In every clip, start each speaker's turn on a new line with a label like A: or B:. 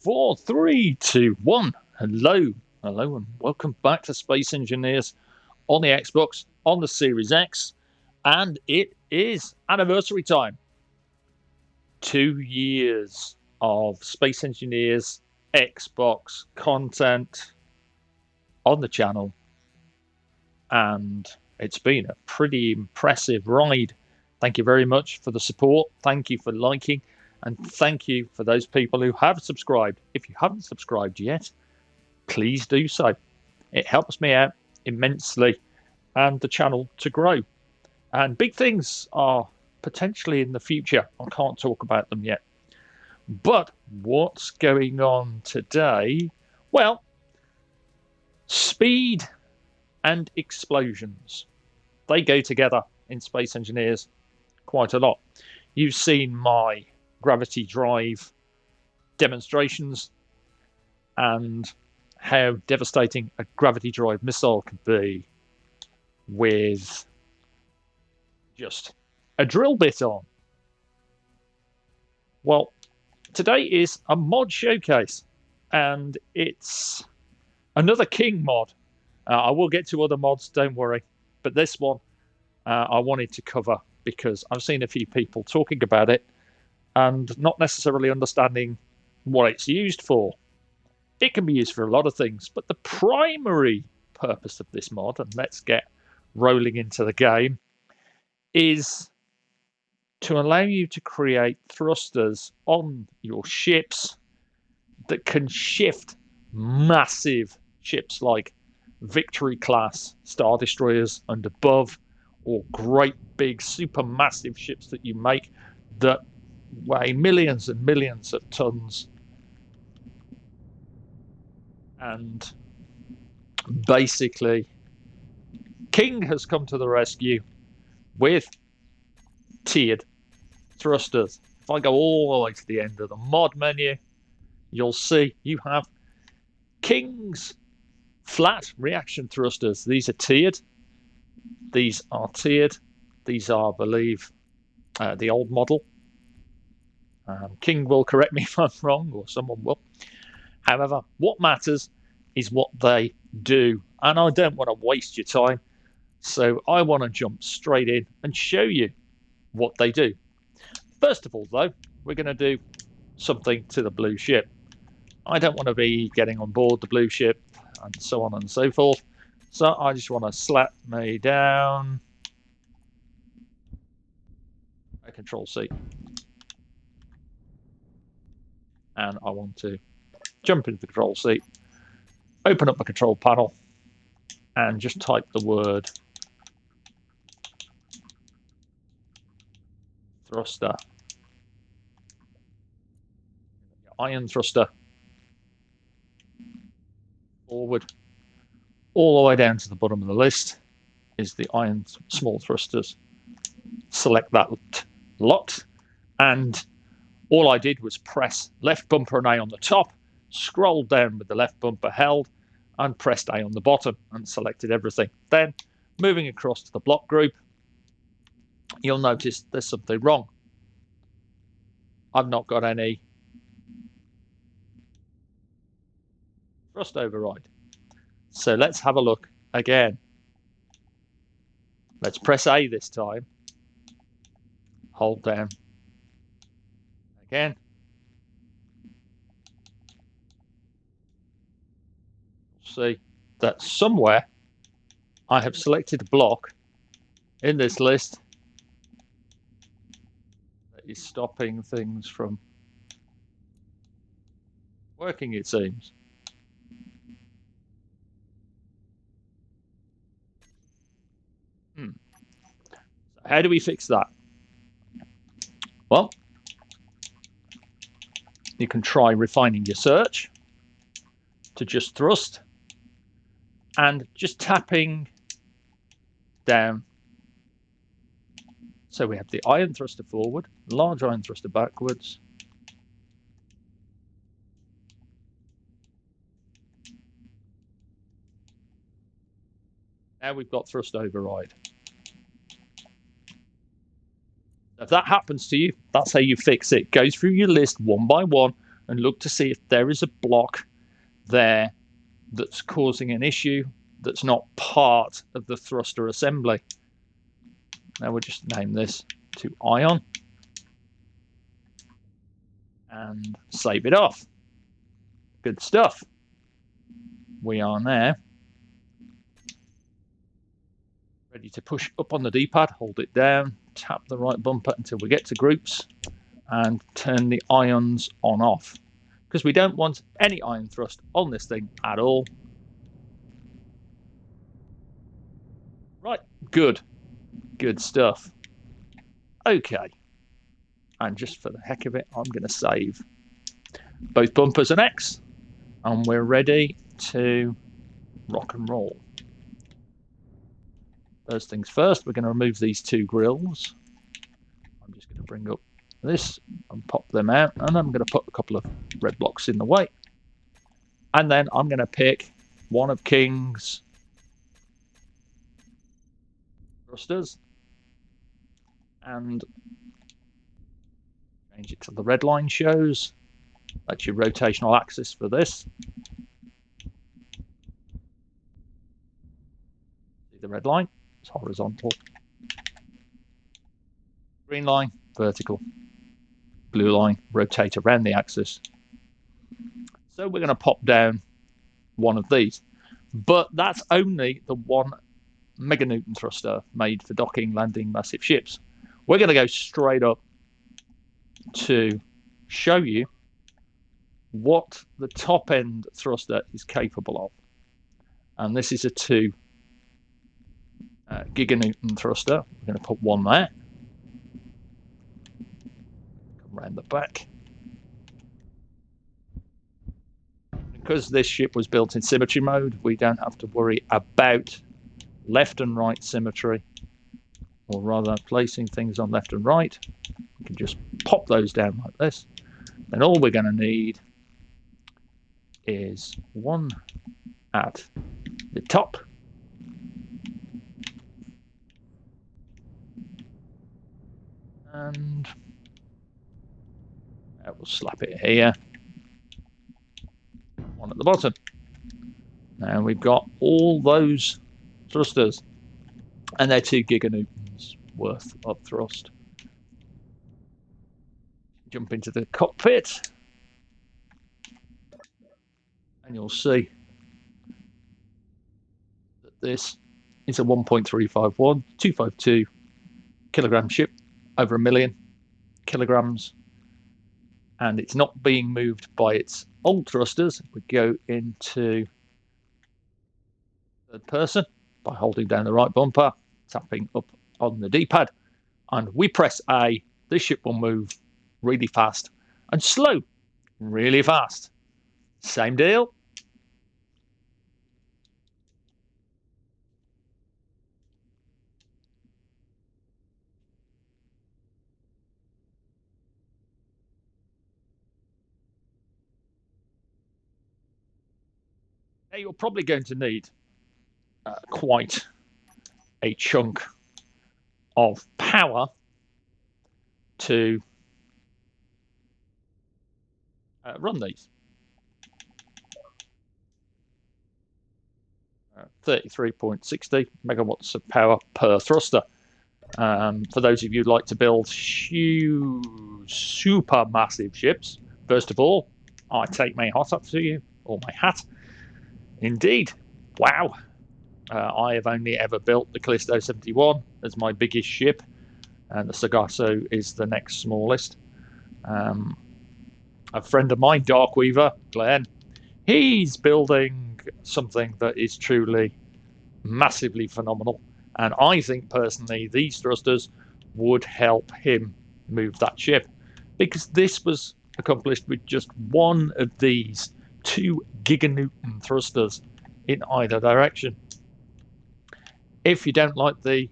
A: Four, three, two, one. Hello, hello, and welcome back to Space Engineers on the Xbox, on the Series X, and it is anniversary time. 2 years of Space Engineers Xbox content on the channel, and it's been a pretty impressive ride. Thank you very much for the support. Thank you for liking. And thank you for those people who have subscribed. If you haven't subscribed yet, please do so. It helps me out immensely and the channel to grow. And big things are potentially in the future. I can't talk about them yet. But what's going on today? Well, speed and explosions. They go together in Space Engineers quite a lot. You've seen my gravity drive demonstrations and how devastating a gravity drive missile can be with just a drill bit on. Well, today is a mod showcase, and it's another King mod. I will get to other mods, don't worry, but this one I wanted to cover because I've seen a few people talking about it and not necessarily understanding what it's used for. It can be used for a lot of things, but the primary purpose of this mod, and let's get rolling into the game, is to allow you to create thrusters on your ships that can shift massive ships like Victory class Star Destroyers and above, or great big supermassive ships that you make that weigh millions and millions of tons. And basically, King has come to the rescue with tiered thrusters. If I go all the way to the end of the mod menu, you'll see you have King's flat reaction thrusters. These are tiered. These are tiered. These are, I believe, the old model. King will correct me if I'm wrong, or someone will. However, what matters is what they do. And I don't want to waste your time. So I want to jump straight in and show you what they do. First of all, though, we're going to do something to the blue ship. I don't want to be getting on board the blue ship and so on and so forth. So I just want to slap me down. A Control C. And I want to jump into the control seat, open up the control panel, and just type the word thruster. Ion thruster. Forward. All the way down to the bottom of the list is the ion small thrusters. Select that lot, and all I did was press left bumper and A on the top, scrolled down with the left bumper held, and pressed A on the bottom and selected everything. Then, moving across to the block group, you'll notice there's something wrong. I've not got any thrust override. So let's have a look again. Let's press A this time. Hold down. Again. See that somewhere I have selected a block in this list that is stopping things from working, it seems. So how do we fix that? Well, you can try refining your search to just thrust and just tapping down. So we have the ion thruster forward, large ion thruster backwards. Now we've got thrust override. If that happens to you, that's how you fix it. Go through your list one by one and look to see if there is a block there that's causing an issue that's not part of the thruster assembly. Now we'll just name this to ion and save it off. Good stuff. We are now ready to push up on the D-pad, hold it down, tap the right bumper until we get to groups, and turn the ions on off, because we don't want any ion thrust on this thing at all. Right, good stuff. Okay, and just for the heck of it, I'm going to save both bumpers and X, and we're ready to rock and roll. First things first, we're going to remove these two grills. I'm just going to bring up this and pop them out, and I'm going to put a couple of red blocks in the way. And then I'm going to pick one of King's thrusters and change it to the red line shows. That's your rotational axis for this. See the red line? It's horizontal. Green line, vertical. Blue line, rotate around the axis. So we're going to pop down one of these. But that's only the 1 meganewton thruster made for docking, landing massive ships. We're going to go straight up to show you what the top end thruster is capable of. And this is a 2 giganewton thruster. We're going to put one there. Come around the back. Because this ship was built in symmetry mode, we don't have to worry about left and right symmetry, or rather placing things on left and right. We can just pop those down like this. Then all we're going to need is one at the top. And we'll slap it here. One at the bottom. Now we've got all those thrusters, and they're 2 giganewtons worth of thrust. Jump into the cockpit, and you'll see that this is a 1.351 252 kilogram ship, over 1 million kilograms, and it's not being moved by its old thrusters. We go into third person by holding down the right bumper, tapping up on the D-pad, and we press A. This ship will move really fast and slow really fast. Same deal. Now you're probably going to need quite a chunk of power to run these. 33.60 megawatts of power per thruster. For those of you who like to build huge, super massive ships, first of all, I take my hat off to you, or my hat. Indeed, wow. I have only ever built the Callisto 71 as my biggest ship, and the Sargasso is the next smallest. A friend of mine, Darkweaver, Glenn, he's building something that is truly massively phenomenal, and I think personally these thrusters would help him move that ship, because this was accomplished with just one of these 2 giganewton thrusters in either direction. If you don't like the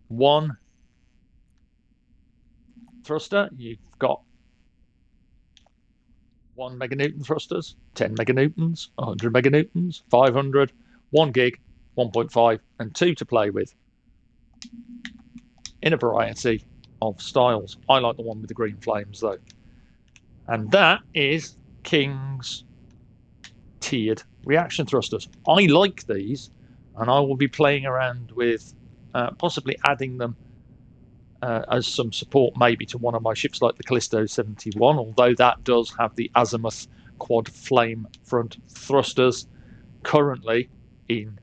A: 1 thruster, you've got 1 meganewton thrusters, 10 meganewtons, 100 meganewtons, 500, 1 gig, 1.5, and 2 to play with in a variety of styles. I like the one with the green flames though. And that is King's tiered reaction thrusters. I like these, and I will be playing around with possibly adding them as some support maybe to one of my ships like the Callisto 71, although that does have the azimuth quad flame front thrusters currently in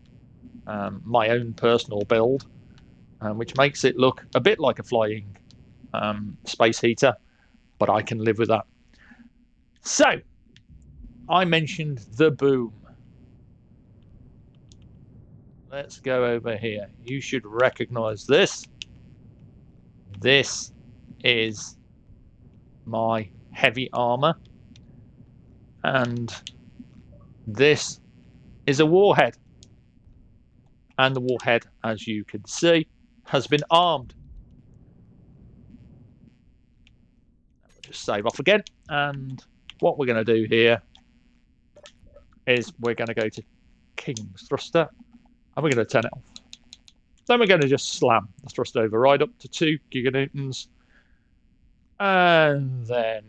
A: my own personal build, which makes it look a bit like a flying space heater, but I can live with that. So, I mentioned the boom. Let's go over here. You should recognize this. This is my heavy armor, and this is a warhead. And the warhead, as you can see, has been armed. We'll just save off again, and what we're going to do here is we're going to go to King's thruster, and we're going to turn it off. Then we're going to just slam the thrust override up to 2 giganewtons, and then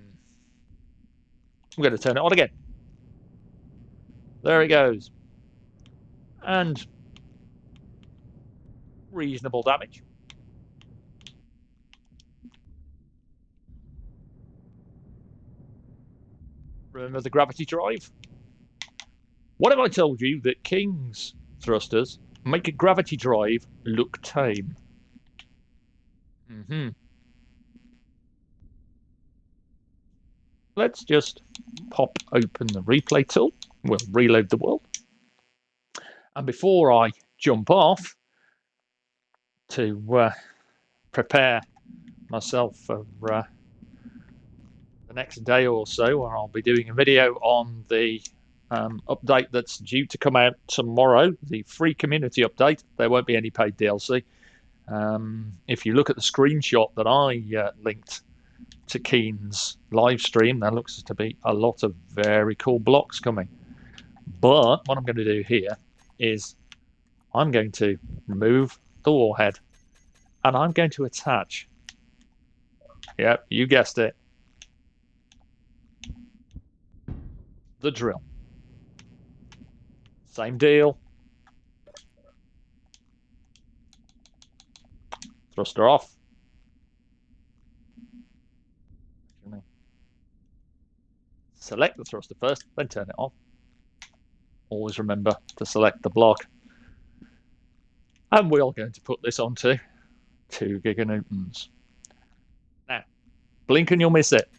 A: I'm going to turn it on again. There it goes. And reasonable damage. Remember the gravity drive? What if I told you that King's thrusters make a gravity drive look tame? Let's just pop open the replay tool. We'll reload the world. And before I jump off to prepare myself for the next day or so, where I'll be doing a video on the update that's due to come out tomorrow, the free community update. There won't be any paid DLC. If you look at the screenshot that I linked to Keen's live stream, there looks to be a lot of very cool blocks coming. But what I'm going to do here is I'm going to remove the warhead, and I'm going to attach, yep, you guessed it, the drill. Same deal. Thruster off. Select the thruster first, then turn it off. Always remember to select the block. And we're going to put this onto 2 giganewtons. Now, blink and you'll miss it.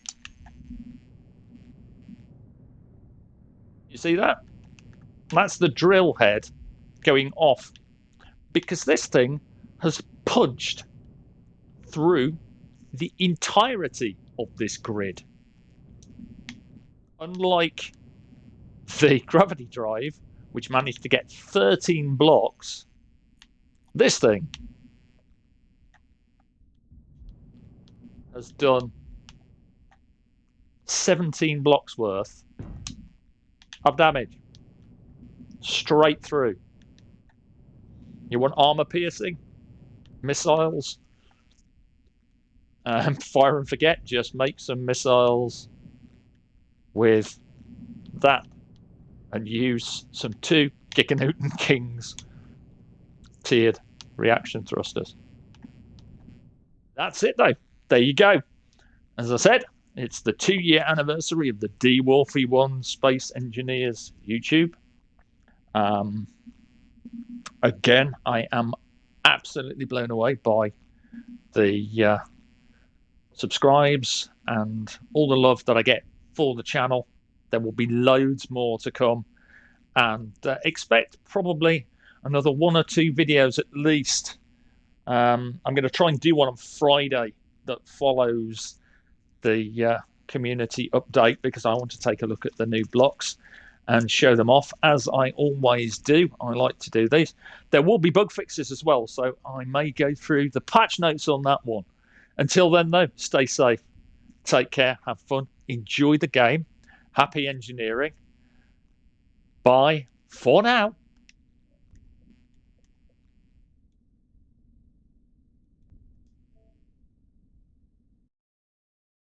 A: You see that? That's the drill head going off, because this thing has punched through the entirety of this grid. Unlike the gravity drive, which managed to get 13 blocks, this thing has done 17 blocks worth of damage. Straight through. You want armor piercing? Missiles? Fire and forget, just make some missiles with that and use some 2 giganewton King's tiered reaction thrusters. That's it though. There you go. As I said, it's the 2-year anniversary of the dwarf-e-1 Space Engineers YouTube. Again, I am absolutely blown away by the subscribes and all the love that I get for the channel. There will be loads more to come, and expect probably another 1 or 2 videos at least. I'm going to try and do one on Friday that follows the community update, because I want to take a look at the new blocks and show them off, as I always do. I like to do these. There will be bug fixes as well, so I may go through the patch notes on that one. Until then, though, stay safe, take care, have fun, enjoy the game, happy engineering. Bye for now.